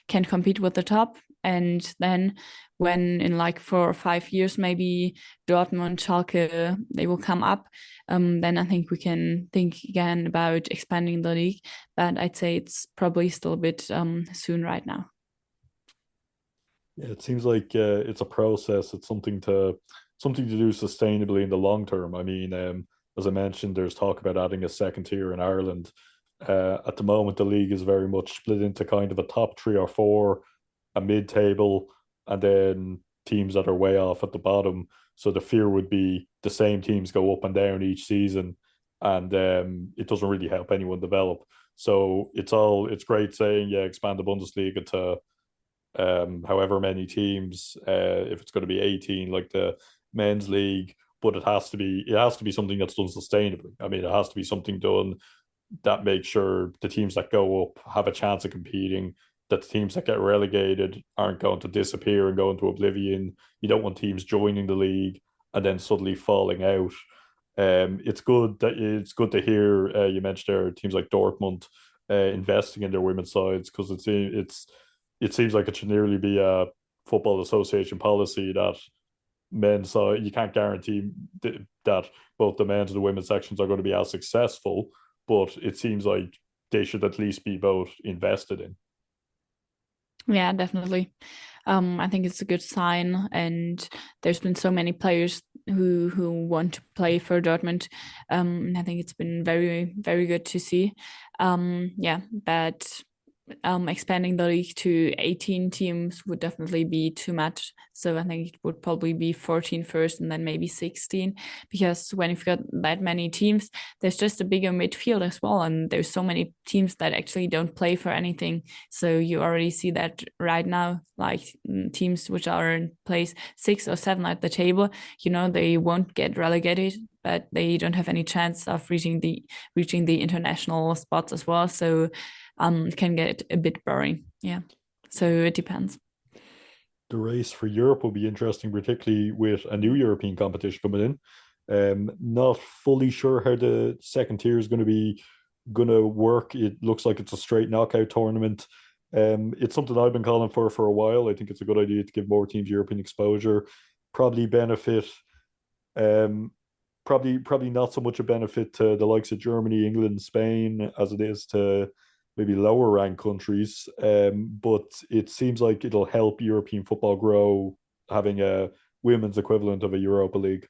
Speaker 3: can compete with the top. And then when in like 4 or 5 years, maybe Dortmund, Schalke, they will come up, then I think we can think again about expanding the league. But I'd say it's probably still a bit soon right now.
Speaker 1: Yeah, it seems like it's a process. It's something to do sustainably in the long term. I mean, as I mentioned, there's talk about adding a second tier in Ireland. At the moment, the league is very much split into kind of a top three or four, a mid-table, and then teams that are way off at the bottom. So the fear would be the same teams go up and down each season, and it doesn't really help anyone develop. So it's great saying, yeah, expand the Bundesliga to however many teams, if it's going to be 18 like the men's league, but it has to be something that's done sustainably. I mean, it has to be something done that makes sure the teams that go up have a chance of competing, that the teams that get relegated aren't going to disappear and go into oblivion. You don't want teams joining the league and then suddenly falling out. It's good to hear you mentioned there teams like Dortmund investing in their women's sides, because it seems like it should nearly be a football association policy that men's side, you can't guarantee that both the men's and the women's sections are going to be as successful, but it seems like they should at least be both invested in.
Speaker 3: Yeah, definitely. I think it's a good sign, and there's been so many players who want to play for Dortmund. And I think it's been very, very good to see. Yeah, but expanding the league to 18 teams would definitely be too much. So I think it would probably be 14 first and then maybe 16, because when you've got that many teams, there's just a bigger midfield as well. And there's so many teams that actually don't play for anything. So you already see that right now, like teams which are in place 6 or 7 at the table, they won't get relegated, but they don't have any chance of reaching the international spots as well. So it can get a bit boring. Yeah. So it depends.
Speaker 1: The race for Europe will be interesting, particularly with a new European competition coming in. Not fully sure how the second tier is going to work. It looks like it's a straight knockout tournament. It's something I've been calling for a while. I think it's a good idea to give more teams European exposure. Probably benefit. Probably not so much a benefit to the likes of Germany, England, Spain as it is to maybe lower ranked countries. But it seems like it'll help European football grow, having a women's equivalent of a Europa League.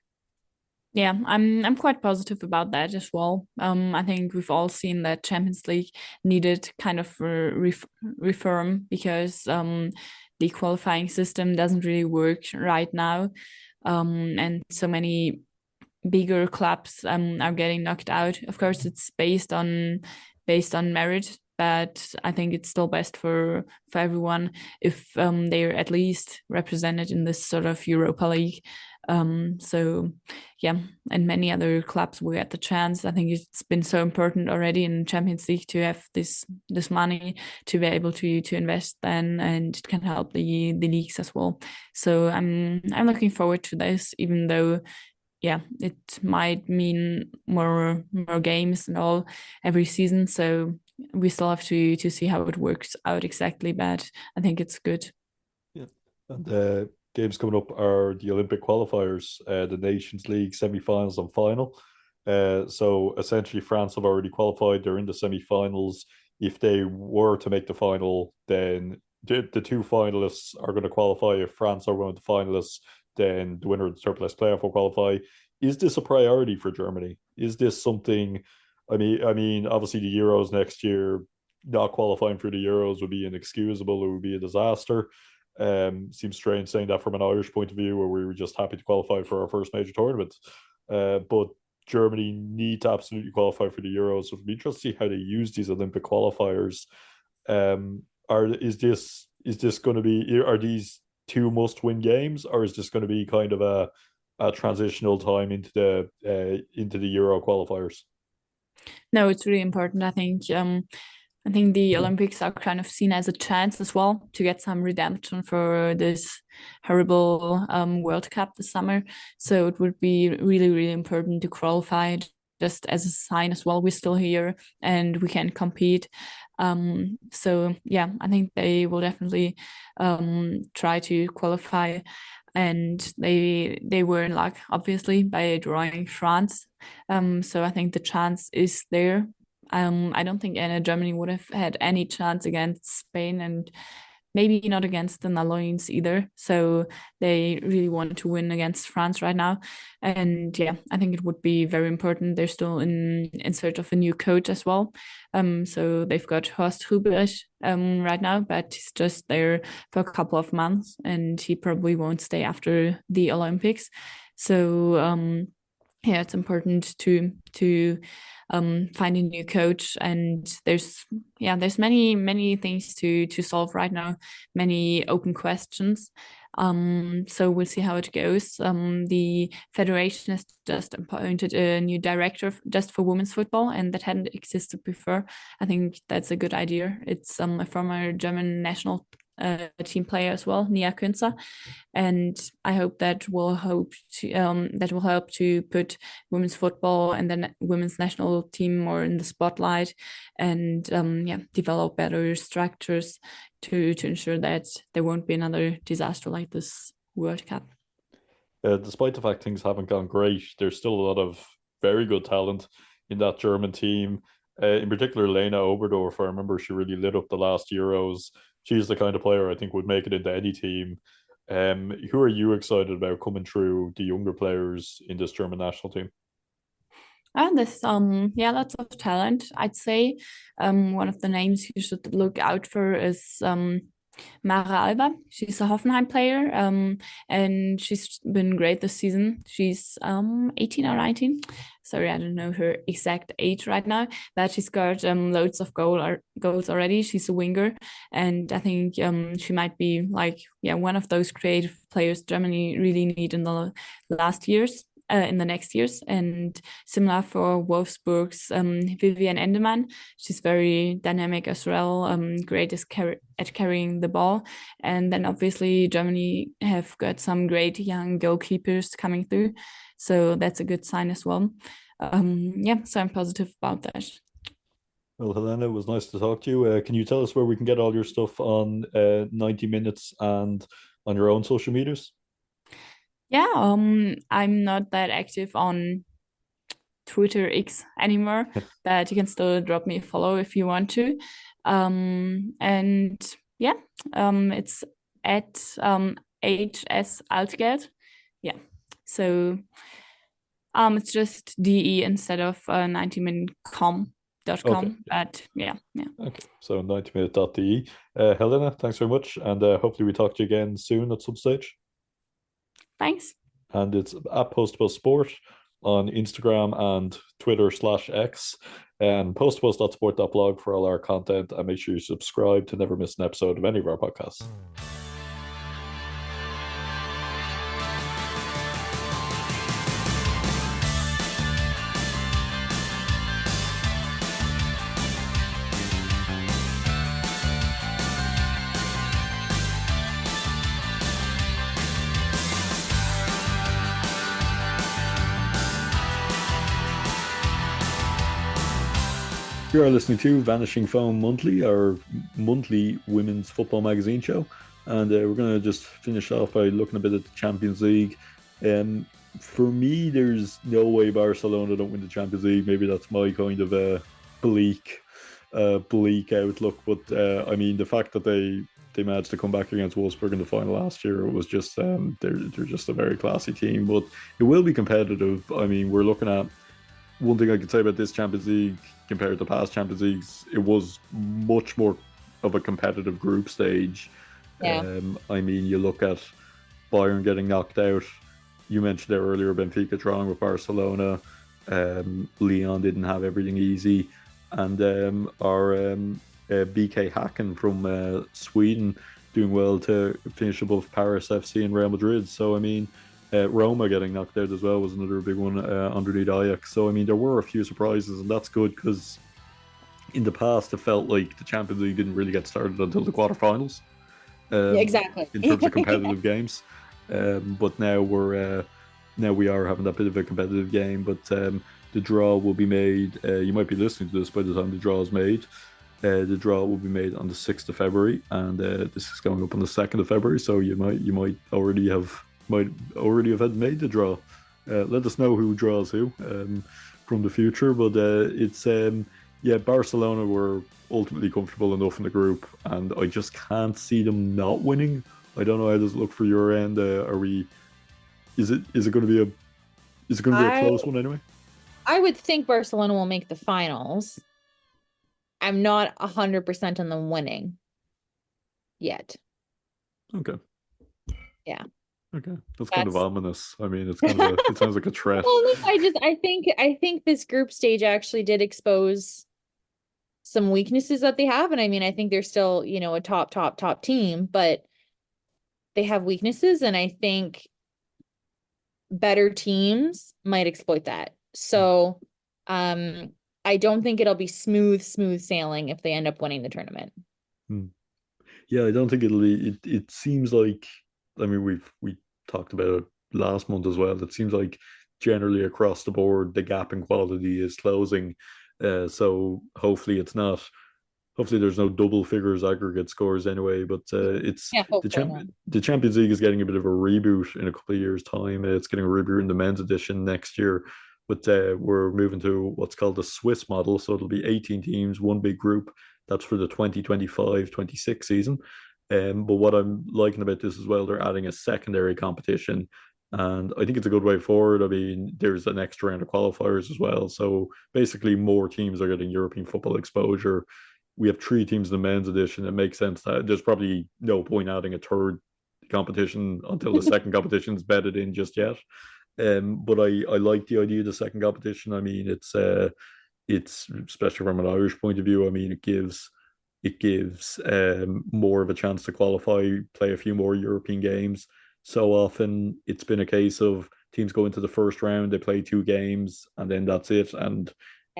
Speaker 3: Yeah, I'm quite positive about that as well. I think we've all seen that Champions League needed kind of reform, because the qualifying system doesn't really work right now, and so many bigger clubs are getting knocked out. Of course, it's based on merit, but I think it's still best for everyone if they're at least represented in this sort of Europa League. So yeah, and many other clubs will get the chance. I think it's been so important already in Champions League to have this money to be able to invest then, and it can help the leagues as well. So I'm looking forward to this, even though yeah, it might mean more games and all every season. So we still have to see how it works out exactly, but I think it's good.
Speaker 1: Yeah. And the games coming up are the Olympic qualifiers, the Nations League semi-finals and final. So essentially, France have already qualified. They're in the semi-finals. If they were to make the final, then the two finalists are going to qualify. If France are one of the finalists, then the winner of the third place playoff will qualify. Is this a priority for Germany? Is this something? I mean, obviously the Euros next year, not qualifying for the Euros would be inexcusable. It would be a disaster. Seems strange saying that from an Irish point of view, where we were just happy to qualify for our first major tournament. But Germany need to absolutely qualify for the Euros. So it'll be interesting to see how they use these Olympic qualifiers. Is this going to be, are these two must-win games, or is this going to be kind of a transitional time into the Euro qualifiers?
Speaker 3: No, it's really important. I think I think the Olympics are kind of seen as a chance as well to get some redemption for this horrible World Cup this summer. So it would be really, really important to qualify just as a sign as well. We're still here and we can compete. So yeah, I think they will definitely try to qualify. And they were in luck, obviously, by drawing France. So I think the chance is there. I don't think Germany would have had any chance against Spain, and maybe not against the Netherlands either. So they really want to win against France right now. And yeah, I think it would be very important. They're still in search of a new coach as well. So they've got Horst Hrubesch right now, but he's just there for a couple of months, and he probably won't stay after the Olympics. So yeah, it's important to find a new coach, and there's many things to solve right now, many open questions. So we'll see how it goes. The federation has just appointed a new director just for women's football, and that hadn't existed before. I think that's a good idea. It's a former German national team player as well, Nia Künzer, and I hope that will help to put women's football and the women's national team more in the spotlight, and develop better structures to ensure that there won't be another disaster like this World Cup.
Speaker 1: Despite the fact things haven't gone great, there's still a lot of very good talent in that German team. In particular, Lena Oberdorf, I remember she really lit up the last Euros. She's the kind of player I think would make it into any team. Who are you excited about coming through, the younger players in this German national team?
Speaker 3: There's lots of talent. I'd say one of the names you should look out for is Mara Alba. She's a Hoffenheim player, and she's been great this season. She's 18 or 19. Sorry, I don't know her exact age right now, but she's got loads of goals already. She's a winger, and I think she might be one of those creative players Germany really need in the last years. In the next years, and similar for Wolfsburg's Vivian Endemann. She's very dynamic as well, great at carrying the ball. And then obviously Germany have got some great young goalkeepers coming through, so that's a good sign as well. So I'm positive about that.
Speaker 1: Well, Helena, it was nice to talk to you. Can you tell us where we can get all your stuff on 90 Minutes and on your own social medias?
Speaker 3: Yeah, I'm not that active on Twitter X anymore, but you can still drop me a follow if you want to. It's at HS Altgelt. Yeah. So it's just DE instead of 90minute.com.
Speaker 1: Okay.
Speaker 3: But yeah.
Speaker 1: Okay, so 90minute.de. Helena, thanks very much, and hopefully we talk to you again soon at some stage.
Speaker 3: Thanks.
Speaker 1: And it's at Postbus Sport on Instagram and Twitter/X, and postbus.sport.blog for all our content. And make sure you subscribe to never miss an episode of any of our podcasts. You are listening to Vanishing Foam Monthly, our monthly women's football magazine show. And we're going to just finish off by looking a bit at the Champions League. For me, there's no way Barcelona don't win the Champions League. Maybe that's my kind of bleak outlook. But the fact that they managed to come back against Wolfsburg in the final last year, it was just they're just a very classy team. But it will be competitive. We're looking at, one thing I could say about this Champions League compared to past Champions Leagues, it was much more of a competitive group stage.
Speaker 2: Yeah.
Speaker 1: You look at Bayern getting knocked out. You mentioned there earlier Benfica drawing with Barcelona. Lyon didn't have everything easy. And our BK Häcken from Sweden doing well to finish above Paris FC and Real Madrid. So, Roma getting knocked out as well was another big one underneath Ajax. So, there were a few surprises, and that's good because in the past, it felt like the Champions League didn't really get started until the quarterfinals.
Speaker 2: Yeah, exactly.
Speaker 1: In terms of competitive games. But now we are having that bit of a competitive game. But the draw will be made. You might be listening to this by the time the draw is made. The draw will be made on the 6th of February, and this is going up on the 2nd of February. So you might already have had made the draw. Let us know who draws who from the future. But it's yeah, Barcelona were ultimately comfortable enough in the group, and I just can't see them not winning. I don't know how does it look for your end. Are we? Is it going to be a close one anyway?
Speaker 2: I would think Barcelona will make the finals. I'm not 100% on them winning yet.
Speaker 1: Okay.
Speaker 2: Yeah.
Speaker 1: Okay, that's kind of ominous. I mean, it's kind of it sounds like a threat.
Speaker 2: Well, look, I think this group stage actually did expose some weaknesses that they have, and I mean, I think they're still, you know, a top team, but they have weaknesses, and I think better teams might exploit that. So, I don't think it'll be smooth sailing if they end up winning the tournament.
Speaker 1: Yeah, I don't think it'll be. It seems like, I mean, we talked about it last month as well. It seems like generally across the board, the gap in quality is closing. So hopefully it's not. Hopefully there's no double figures aggregate scores anyway. But it's the Champions League is getting a bit of a reboot in a couple of years' time. It's getting a reboot in the men's edition next year. But we're moving to what's called the Swiss model. So it'll be 18 teams, one big group. That's for the 2025-26 season. But what I'm liking about this as well, they're adding a secondary competition. And I think it's a good way forward. I mean, there's an extra round of qualifiers as well. So basically, more teams are getting European football exposure. We have 3 teams in the men's edition. It makes sense that there's probably no point adding a third competition until the second competition is bedded in just yet. But I like the idea of the second competition. I mean, it's especially from an Irish point of view. I mean, it gives more of a chance to qualify, play a few more European games. So often it's been a case of teams go into the first round, they play 2 games, and then that's it. And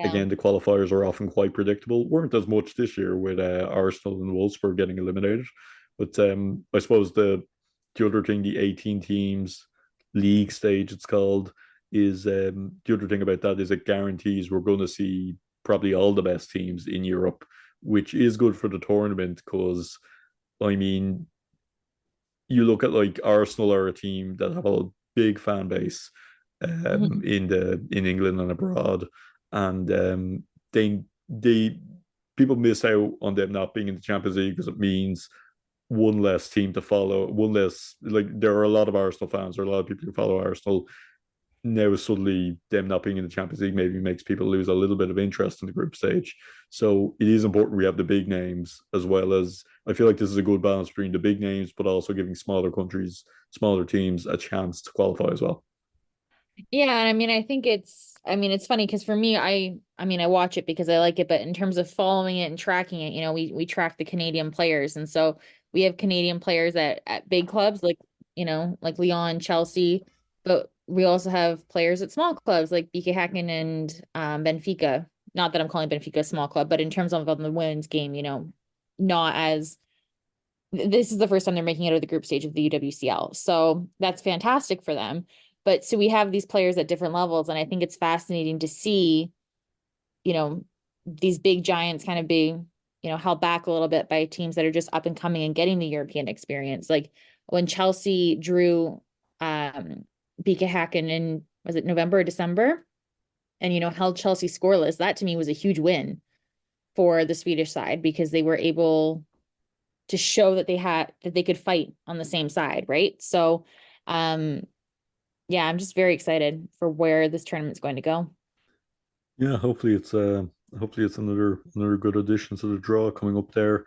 Speaker 1: again, the qualifiers are often quite predictable. Weren't as much this year with Arsenal and Wolfsburg getting eliminated. But I suppose the other thing, the 18 teams league stage, it's called, is the other thing about that is it guarantees we're going to see probably all the best teams in Europe, which is good for the tournament because, I mean, you look at like Arsenal are a team that have a big fan base in England and abroad, and they people miss out on them not being in the Champions League because it means one less team to follow, one less, like there are a lot of Arsenal fans, there are a lot of people who follow Arsenal. Now suddenly them not being in the Champions League maybe makes people lose a little bit of interest in the group stage. So it is important we have the big names as well as, I feel like this is a good balance between the big names but also giving smaller countries, smaller teams a chance to qualify as well.
Speaker 2: Yeah, and I mean, it's funny because for me, I mean, I watch it because I like it, but in terms of following it and tracking it, you know, we track the Canadian players, and so we have Canadian players at big clubs like, you know, like Lyon, Chelsea, but we also have players at small clubs like BK Häcken and Benfica. Not that I'm calling Benfica a small club, but in terms of the women's game, you know, not as this is the first time they're making it out of the group stage of the UWCL. So that's fantastic for them. But so we have these players at different levels, and I think it's fascinating to see, you know, these big giants kind of being, you know, held back a little bit by teams that are just up and coming and getting the European experience. Like when Chelsea drew BK Häcken in, was it November or December? And, you know, held Chelsea scoreless. That to me was a huge win for the Swedish side because they were able to show that they could fight on the same side, right? So yeah, I'm just very excited for where this tournament's going to go.
Speaker 1: Yeah, hopefully it's another good addition to the draw coming up there.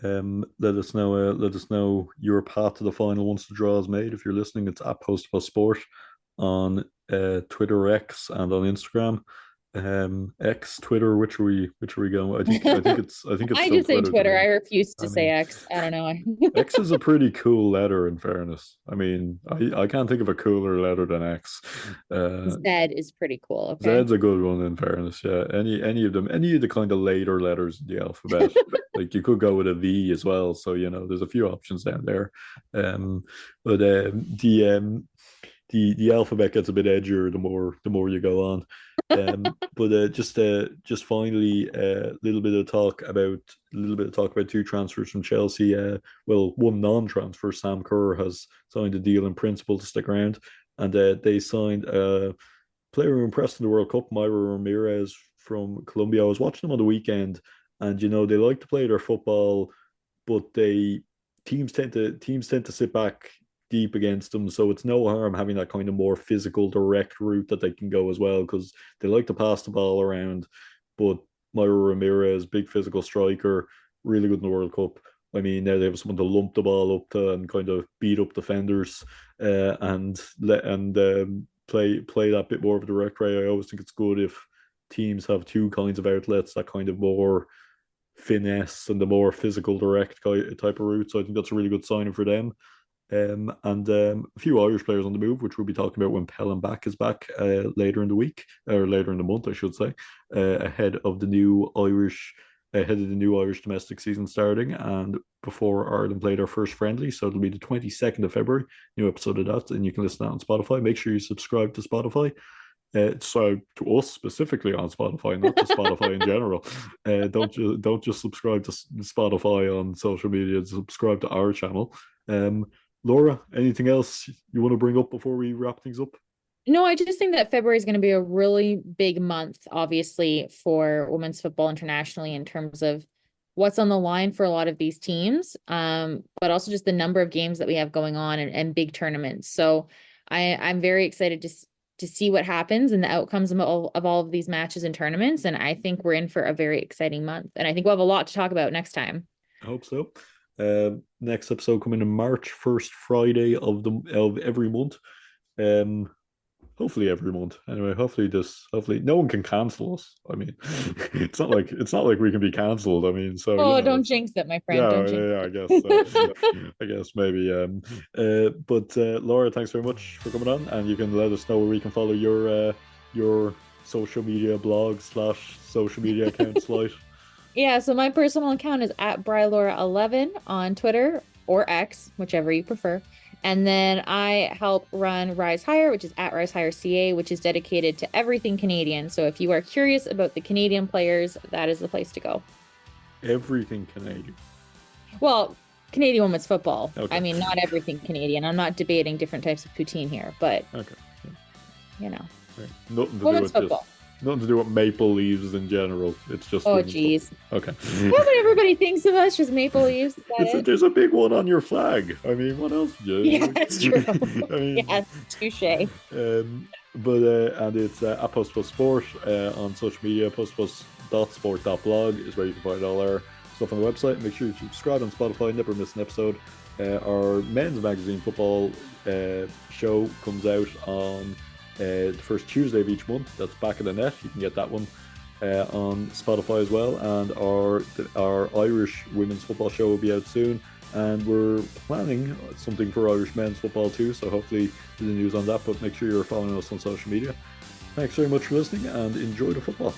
Speaker 1: Let us know your path to the final once the draw is made. If you're listening, it's at Post Sport on Twitter X and on Instagram. X, Twitter, which are we going? I think it's
Speaker 2: I
Speaker 1: still
Speaker 2: just say
Speaker 1: Twitter.
Speaker 2: Twitter. I refuse to
Speaker 1: I
Speaker 2: say
Speaker 1: mean,
Speaker 2: X. I don't know.
Speaker 1: X is a pretty cool letter, in fairness. I mean, I can't think of a cooler letter than X.
Speaker 2: Z is pretty cool. Okay.
Speaker 1: Z's a good one, in fairness. Yeah, any of them, any of the kind of later letters in the alphabet. Like you could go with a V as well. So there's a few options down there. Um, but the alphabet gets a bit edgier the more you go on. But just finally a little bit of talk about two transfers from Chelsea. Well, one non-transfer. Sam Kerr has signed a deal in principle to stick around, and they signed a player who impressed in the World Cup, Myra Ramirez from Colombia. I was watching them on the weekend, and they like to play their football, but teams tend to sit back deep against them. So it's no harm having that kind of more physical, direct route that they can go as well, because they like to pass the ball around. But Myra Ramirez, big physical striker, really good in the World Cup. I mean, now they have someone to lump the ball up to and kind of beat up defenders, and play that bit more of a direct way. I always think it's good if teams have two kinds of outlets, that kind of more finesse and the more physical direct type of route. So I think that's a really good signing for them. And a few Irish players on the move, which we'll be talking about when Pelham back is back later in the week, or later in the month, I should say, ahead of the new Irish domestic season starting, and before Ireland played our first friendly. So it'll be the 22nd of February, new episode of that, and you can listen to that on Spotify. Make sure you subscribe to Spotify. So to us specifically on Spotify, not to Spotify in general. Don't just subscribe to Spotify on social media. Subscribe to our channel. Laura, anything else you want to bring up before we wrap things up?
Speaker 2: No, I just think that February is going to be a really big month, obviously, for women's football internationally in terms of what's on the line for a lot of these teams, but also just the number of games that we have going on and big tournaments. So I'm very excited to see what happens and the outcomes of all of these matches and tournaments. And I think we're in for a very exciting month. And I think we'll have a lot to talk about next time.
Speaker 1: I hope so. Next episode coming in March, first Friday of every month. Hopefully every month. Anyway, hopefully no one can cancel us. I mean, it's not like we can be cancelled. I mean, so
Speaker 2: don't jinx it, my friend.
Speaker 1: Yeah,
Speaker 2: don't jinx
Speaker 1: yeah, I guess maybe. But Laura, thanks very much for coming on, and you can let us know where we can follow your social media blog / social media account slide.
Speaker 2: Yeah, so my personal account is at BryLaura11 on Twitter or X, whichever you prefer. And then I help run Rise Higher, which is at Rise Higher CA, which is dedicated to everything Canadian. So if you are curious about the Canadian players, that is the place to go.
Speaker 1: Everything Canadian.
Speaker 2: Well, Canadian women's football.
Speaker 1: Okay.
Speaker 2: I mean, not everything Canadian. I'm not debating different types of poutine here, but
Speaker 1: okay,
Speaker 2: yeah.
Speaker 1: Right. Nothing to
Speaker 2: women's
Speaker 1: do with
Speaker 2: football.
Speaker 1: Nothing to do with maple leaves in general. It's just.
Speaker 2: Oh, geez.
Speaker 1: Okay.
Speaker 2: That's what everybody thinks of us, just maple leaves.
Speaker 1: There's a big one on your flag. I mean, what else?
Speaker 2: Yeah, that's true.
Speaker 1: I mean,
Speaker 2: yeah, touche.
Speaker 1: And it's at Post Plus Sport on social media. postplus.sport.blog is where you can find all our stuff on the website. Make sure you subscribe on Spotify. Never miss an episode. Our men's magazine football show comes out on the first Tuesday of each month. That's Back of the Net. You can get that one on Spotify as well. And our Irish women's football show will be out soon. And we're planning something for Irish men's football too. So hopefully there's news on that. But make sure you're following us on social media. Thanks very much for listening and enjoy the football.